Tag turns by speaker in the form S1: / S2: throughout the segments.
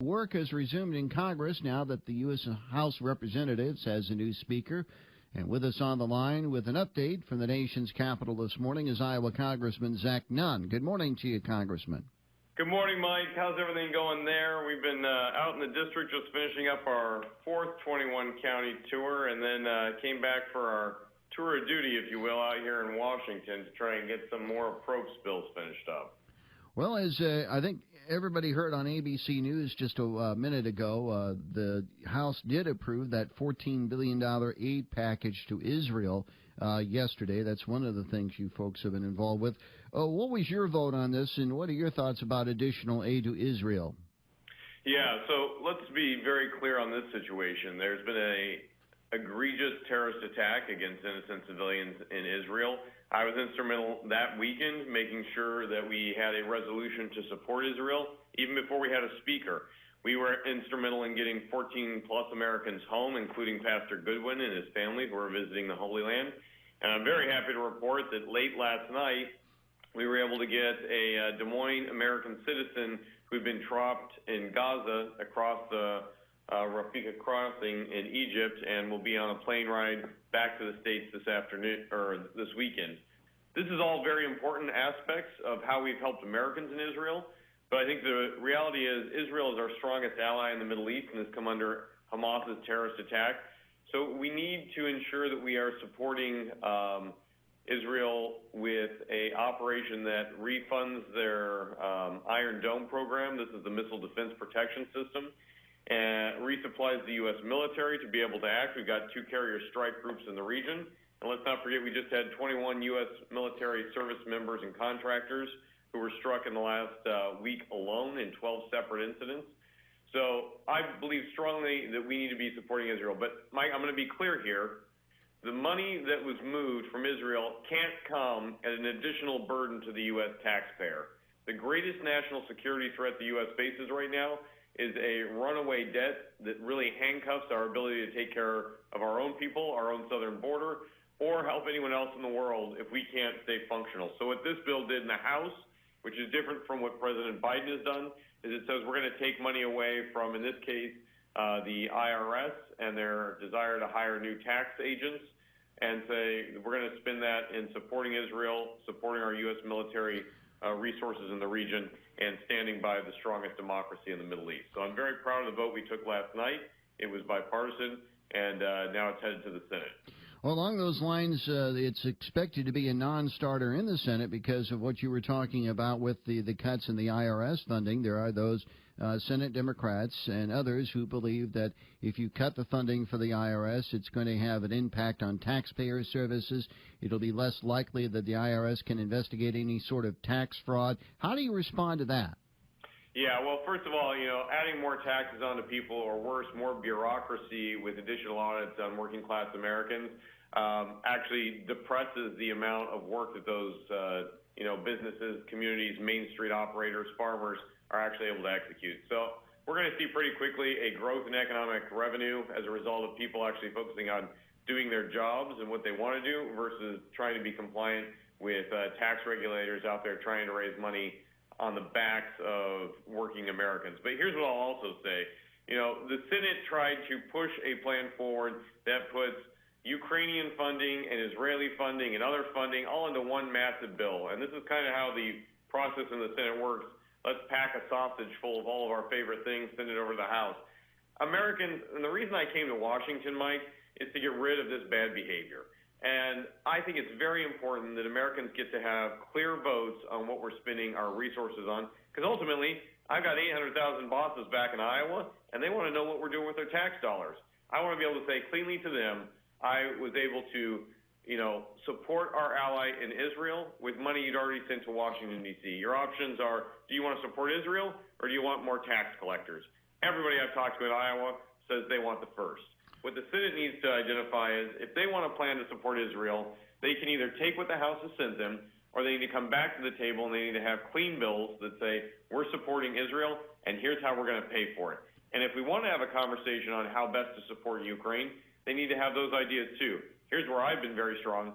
S1: Work has resumed in Congress now that the U.S. House of Representatives has a new speaker. And with us on the line with an update from the nation's capital this morning is Iowa Congressman Zach Nunn. Good morning to you, Congressman.
S2: Good morning, Mike. How's everything going there? We've been out in the district just finishing up our fourth 21-county tour and then came back for our tour of duty, if you will, out here in Washington to try and get some more approach bills finished up.
S1: Well, as I think everybody heard on ABC News just a minute ago, the House did approve that $14 billion aid package to Israel yesterday. That's one of the things you folks have been involved with. What was your vote on this, and what are your thoughts about additional aid to Israel?
S2: Yeah, so let's be very clear on this situation. There's been an egregious terrorist attack against innocent civilians in Israel. I was instrumental that weekend making sure that we had a resolution to support Israel, even before we had a speaker. We were instrumental in getting 14-plus Americans home, including Pastor Goodwin and his family who were visiting the Holy Land. And I'm very happy to report that late last night, we were able to get a Des Moines American citizen who'd been trapped in Gaza across the Rafika crossing in Egypt and will be on a plane ride back to the States this afternoon or this weekend. This is all very important aspects of how we've helped Americans in Israel, but I think the reality is Israel is our strongest ally in the Middle East and has come under Hamas's terrorist attack. So we need to ensure that we are supporting Israel with an operation that refunds their Iron Dome program. This is the Missile Defense Protection System. And resupplies the U.S. military to be able to act. We've got 2 carrier strike groups in the region. And let's not forget, we just had 21 U.S. military service members and contractors who were struck in the last week alone in 12 separate incidents. So I believe strongly that we need to be supporting Israel. But, Mike, I'm going to be clear here. The money that was moved from Israel can't come at an additional burden to the U.S. taxpayer. The greatest national security threat the U.S. faces right now is a runaway debt that really handcuffs our ability to take care of our own people, our own southern border, or help anyone else in the world if we can't stay functional. So what this bill did in the House, which is different from what President Biden has done, is it says we're going to take money away from, in this case, the IRS and their desire to hire new tax agents and say we're going to spend that in supporting Israel, supporting our U.S. military resources in the region, and standing by the strongest democracy in the Middle East. So I'm very proud of the vote we took last night. It was bipartisan, and now it's headed to the Senate.
S1: Well, along those lines, it's expected to be a non-starter in the Senate because of what you were talking about with the cuts in the IRS funding. There are those Senate Democrats and others who believe that if you cut the funding for the IRS, it's going to have an impact on taxpayer services. It'll be less likely that the IRS can investigate any sort of tax fraud. How do you respond to that?
S2: Yeah, well, first of all, adding more taxes onto people, or worse, more bureaucracy with additional audits on working-class Americans actually depresses the amount of work that those, businesses, communities, Main Street operators, farmers are actually able to execute. So we're going to see pretty quickly a growth in economic revenue as a result of people actually focusing on doing their jobs and what they want to do versus trying to be compliant with tax regulators out there trying to raise money on the backs of working Americans. But here's what I'll also say. The Senate tried to push a plan forward that puts Ukrainian funding and Israeli funding and other funding all into one massive bill. And this is kind of how the process in the Senate works. Let's pack a sausage full of all of our favorite things, send it over to the House. Americans, and the reason I came to Washington, Mike, is to get rid of this bad behavior. And I think it's very important that Americans get to have clear votes on what we're spending our resources on, because ultimately, I've got 800,000 bosses back in Iowa, and they want to know what we're doing with their tax dollars. I want to be able to say cleanly to them, I was able to, support our ally in Israel with money you'd already sent to Washington, D.C. Your options are, do you want to support Israel, or do you want more tax collectors? Everybody I've talked to in Iowa says they want the first. What the Senate needs to identify is if they want a plan to support Israel, they can either take what the House has sent them, or they need to come back to the table and they need to have clean bills that say, we're supporting Israel, and here's how we're going to pay for it. And if we want to have a conversation on how best to support Ukraine, they need to have those ideas too. Here's where I've been very strong.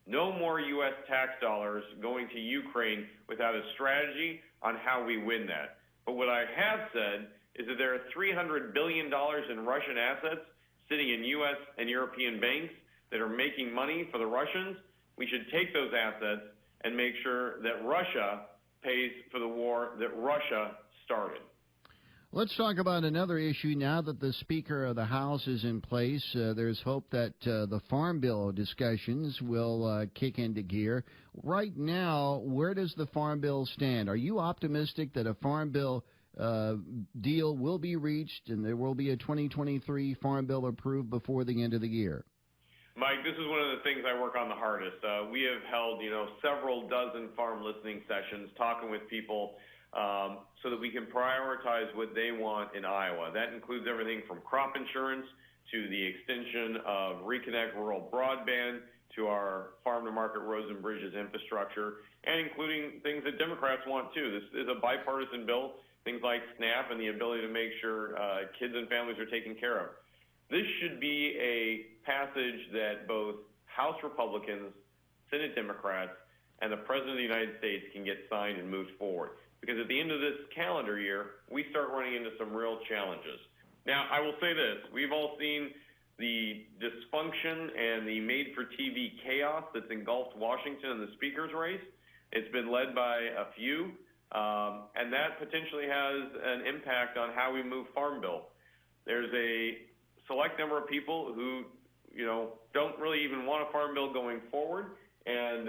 S2: No more U.S. tax dollars going to Ukraine without a strategy on how we win that. But what I have said is that there are $300 billion in Russian assets sitting in U.S. and European banks that are making money for the Russians. We should take those assets and make sure that Russia pays for the war that Russia started.
S1: Let's talk about another issue. Now that the Speaker of the House is in place, there's hope that the Farm Bill discussions will kick into gear. Right now, where does the Farm Bill stand? Are you optimistic that a Farm Bill deal will be reached and there will be a 2023 Farm Bill approved before the end of the year?
S2: Mike, this is one of the things I work on the hardest. We have held, several dozen farm listening sessions, talking with people so that we can prioritize what they want in Iowa. That includes everything from crop insurance to the extension of Reconnect Rural Broadband to our farm-to-market roads and bridges infrastructure, and including things that Democrats want too. This is a bipartisan bill, things like SNAP and the ability to make sure kids and families are taken care of. This should be a passage that both House Republicans, Senate Democrats, and the President of the United States can get signed and moved forward. Because at the end of this calendar year, we start running into some real challenges. Now, I will say this. We've all seen the dysfunction and the made-for-TV chaos that's engulfed Washington in the Speaker's race. It's been led by a few, and that potentially has an impact on how we move Farm Bill. There's a select number of people who, don't really even want a Farm Bill going forward. And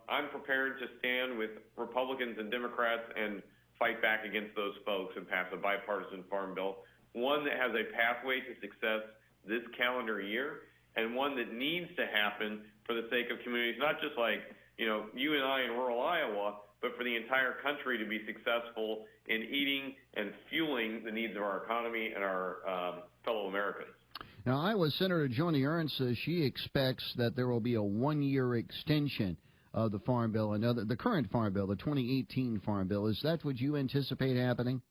S2: I'm prepared to stand with Republicans and Democrats and fight back against those folks and pass a bipartisan Farm Bill, one that has a pathway to success this calendar year, and one that needs to happen for the sake of communities, not just like, you and I in rural Iowa, but for the entire country to be successful in eating and fueling the needs of our economy and our fellow Americans.
S1: Now, Iowa Senator Joni Ernst says she expects that there will be a one-year extension of the Farm Bill, the current Farm Bill, the 2018 Farm Bill. Is that what you anticipate happening?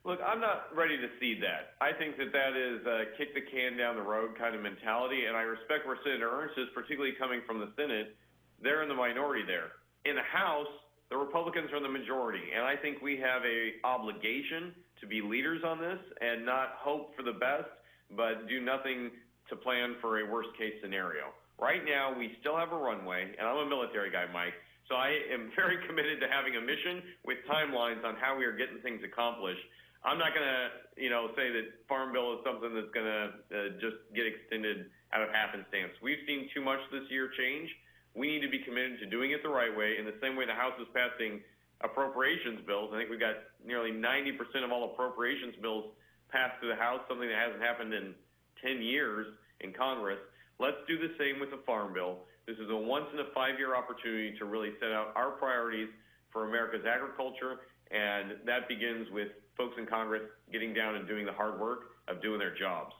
S2: Look, I'm not ready to see that. I think that is a kick the can down the road kind of mentality, and I respect where Senator Ernst is, particularly coming from the Senate. They're in the minority there. In the House, the Republicans are in the majority, and I think we have an obligation to be leaders on this and not hope for the best, but do nothing to plan for a worst-case scenario. Right now, we still have a runway, and I'm a military guy, Mike, so I am very committed to having a mission with timelines on how we are getting things accomplished. I'm not going to, say that Farm Bill is something that's going to just get extended out of happenstance. We've seen too much this year change. We need to be committed to doing it the right way, in the same way the House is passing appropriations bills. I think we've got nearly 90% of all appropriations bills passed through the House, something that hasn't happened in 10 years in Congress. Let's do the same with the Farm Bill. This is a once-in-a-5-year opportunity to really set out our priorities for America's agriculture, and that begins with folks in Congress getting down and doing the hard work of doing their jobs.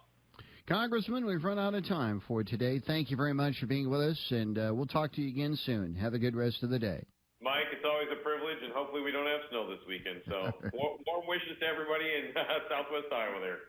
S1: Congressman, we've run out of time for today. Thank you very much for being with us, and we'll talk to you again soon. Have a good rest of the day.
S2: Mike, it's always a privilege, and hopefully we don't have snow this weekend. So warm wishes to everybody in Southwest Iowa there.